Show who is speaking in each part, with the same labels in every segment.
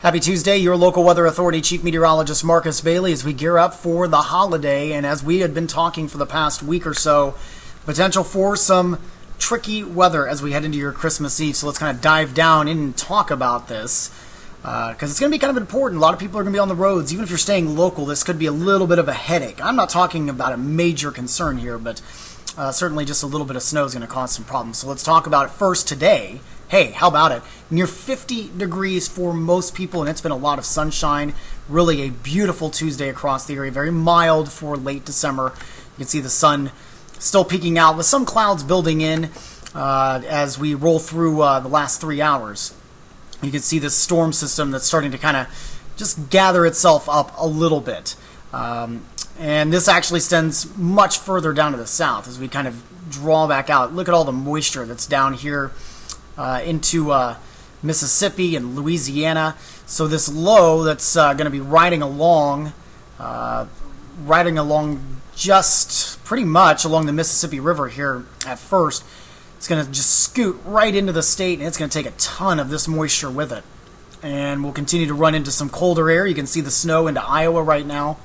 Speaker 1: Happy Tuesday, your local weather authority chief meteorologist Marcus Bailey as we gear up for the holiday. And as we had been talking for the past week or so, potential for some tricky weather as we head into your Christmas Eve. So let's kind of dive down in and talk about this because it's going to be kind of important. A lot of people are going to be on the roads. Even if you're staying local, this could be a little bit of a headache. I'm not talking about a major concern here, but certainly just a little bit of snow is going to cause some problems. So let's talk about it first today. Hey, how about it? Near 50 degrees for most people, and it's been a lot of sunshine. Really a beautiful Tuesday across the area. Very mild for late December. You can see the sun still peeking out with some clouds building in as we roll through the last 3 hours. You can see this storm system that's starting to kind of just gather itself up a little bit. And this actually extends much further down to the south as we kind of draw back out. Look at all the moisture that's down here into Mississippi and Louisiana. So this low that's going to be riding along just pretty much along the Mississippi River here at first. It's going to just scoot right into the state, and it's going to take a ton of this moisture with it. And we'll continue to run into some colder air. You can see the snow into Iowa right now.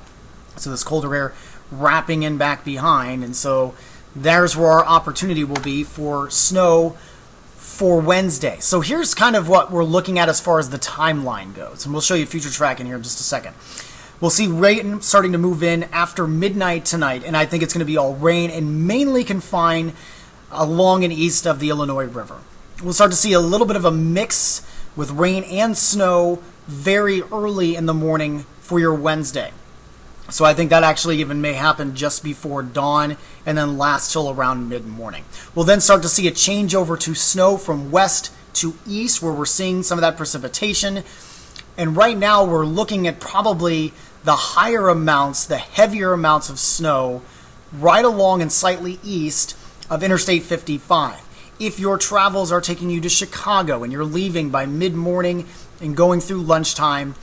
Speaker 1: So this colder air wrapping in back behind. And so there's where our opportunity will be for snow for Wednesday. So here's kind of what we're looking at as far as the timeline goes. And we'll show you future tracking here in just a second. We'll see rain starting to move in after midnight tonight, and I think it's going to be all rain and mainly confined along and east of the Illinois River. We'll start to see a little bit of a mix with rain and snow very early in the morning for your Wednesday. So I think that actually even may happen just before dawn and then last till around mid-morning. We'll then start to see a change over to snow from west to east where we're seeing some of that precipitation. And right now we're looking at probably the higher amounts, the heavier amounts of snow right along and slightly east of Interstate 55. If your travels are taking you to Chicago and you're leaving by mid-morning and going through lunchtime,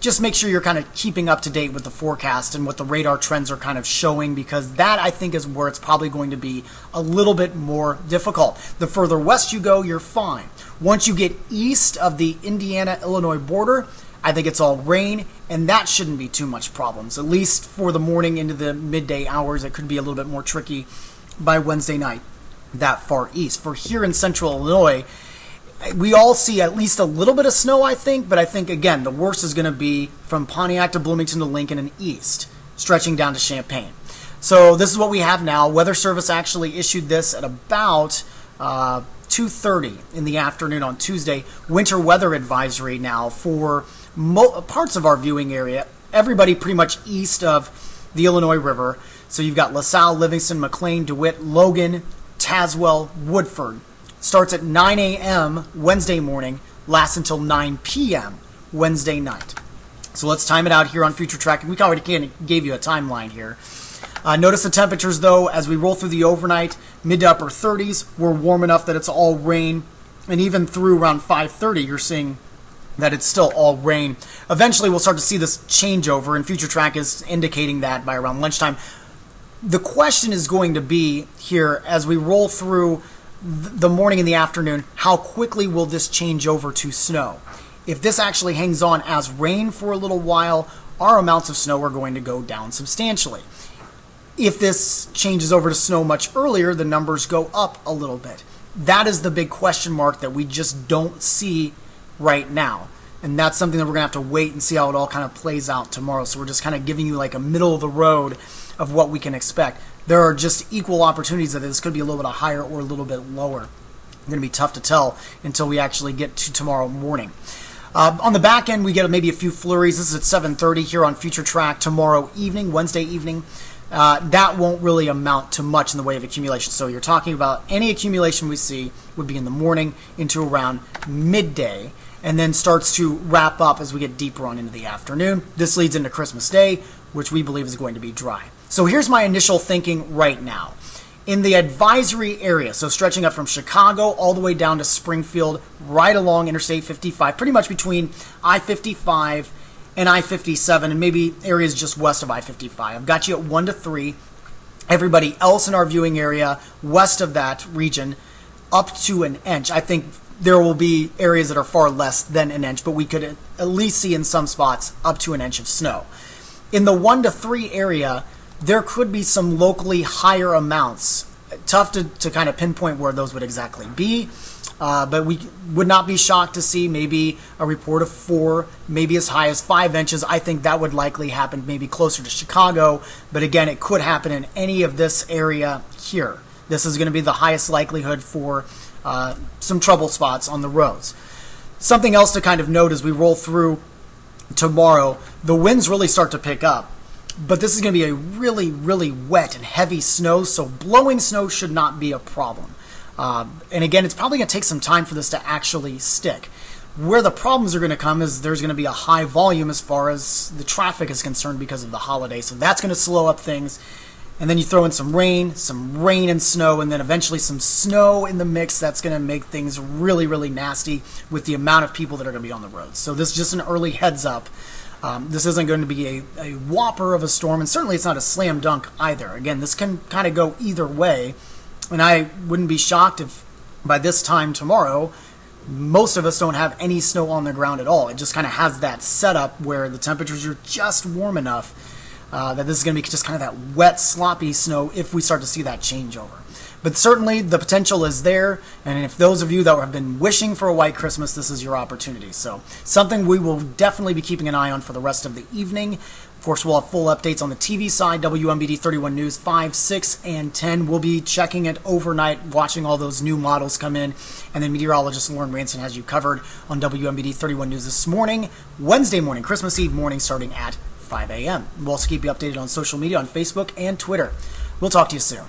Speaker 1: just make sure you're kind of keeping up to date with the forecast and what the radar trends are kind of showing, because that, I think, is where it's probably going to be a little bit more difficult. The further west you go, you're fine. Once you get east of the Indiana-Illinois border, I think it's all rain, and that shouldn't be too much problems. At least for the morning into the midday hours, it could be a little bit more tricky by Wednesday night that far east. For here in central Illinois, we all see at least a little bit of snow, I think, but I think, again, the worst is going to be from Pontiac to Bloomington to Lincoln and east, stretching down to Champaign. So this is what we have now. Weather Service actually issued this at about 2:30 in the afternoon on Tuesday. Winter weather advisory now for parts of our viewing area, everybody pretty much east of the Illinois River. So you've got LaSalle, Livingston, McLean, DeWitt, Logan, Tazewell, Woodford. Starts at 9 a.m. Wednesday morning, lasts until 9 p.m. Wednesday night. So let's time it out here on future tracking. We already gave you a timeline here. Notice the temperatures, though, as we roll through the overnight, mid to upper 30s. We're warm enough that it's all rain. And even through around 5:30, you're seeing that it's still all rain. Eventually, we'll start to see this changeover, and future track is indicating that by around lunchtime. The question is going to be here as we roll through the morning and the afternoon, how quickly will this change over to snow? If this actually hangs on as rain for a little while, our amounts of snow are going to go down substantially. If this changes over to snow much earlier, the numbers go up a little bit. That is the big question mark that we just don't see right now. And that's something that we're going to have to wait and see how it all kind of plays out tomorrow. So we're just kind of giving you like a middle of the road of what we can expect. There are just equal opportunities that this could be a little bit higher or a little bit lower. It's going to be tough to tell until we actually get to tomorrow morning. On the back end, we get maybe a few flurries. This is at 7:30 here on Future Track tomorrow evening, Wednesday evening. That won't really amount to much in the way of accumulation. So you're talking about any accumulation we see would be in the morning into around midday, and then starts to wrap up as we get deeper on into the afternoon. This leads into Christmas Day, which we believe is going to be dry. So here's my initial thinking right now. In the advisory area, so stretching up from Chicago all the way down to Springfield, right along Interstate 55, pretty much between I-55 and I-57, and maybe areas just west of I-55. I've got you at 1 to 3. Everybody else in our viewing area, west of that region, up to an inch. I think there will be areas that are far less than an inch, but we could at least see in some spots up to an inch of snow. In the 1 to 3 area, there could be some locally higher amounts. Tough to kind of pinpoint where those would exactly be, but we would not be shocked to see maybe a report of 4, maybe as high as 5 inches. I think that would likely happen maybe closer to Chicago, but again, it could happen in any of this area here. This is going to be the highest likelihood for some trouble spots on the roads. Something else to kind of note as we roll through tomorrow, the winds really start to pick up. But this is going to be a really, really wet and heavy snow, so blowing snow should not be a problem. And again, it's probably going to take some time for this to actually stick. Where the problems are going to come is there's going to be a high volume as far as the traffic is concerned because of the holiday, so that's going to slow up things. And then you throw in some rain and snow, and then eventually some snow in the mix. That's going to make things really, really nasty with the amount of people that are going to be on the roads. So this is just an early heads up. This isn't going to be a whopper of a storm, and certainly it's not a slam dunk either. Again, this can kind of go either way, and I wouldn't be shocked if by this time tomorrow, most of us don't have any snow on the ground at all. It just kind of has that setup where the temperatures are just warm enough that this is going to be just kind of that wet, sloppy snow if we start to see that changeover. But certainly the potential is there, and if those of you that have been wishing for a white Christmas, this is your opportunity. So something we will definitely be keeping an eye on for the rest of the evening. Of course, we'll have full updates on the TV side, WMBD 31 News 5, 6, and 10. We'll be checking it overnight, watching all those new models come in, and then meteorologist Lauren Ranson has you covered on WMBD 31 News this morning, Wednesday morning, Christmas Eve morning, starting at 5 a.m. We'll also keep you updated on social media, on Facebook and Twitter. We'll talk to you soon.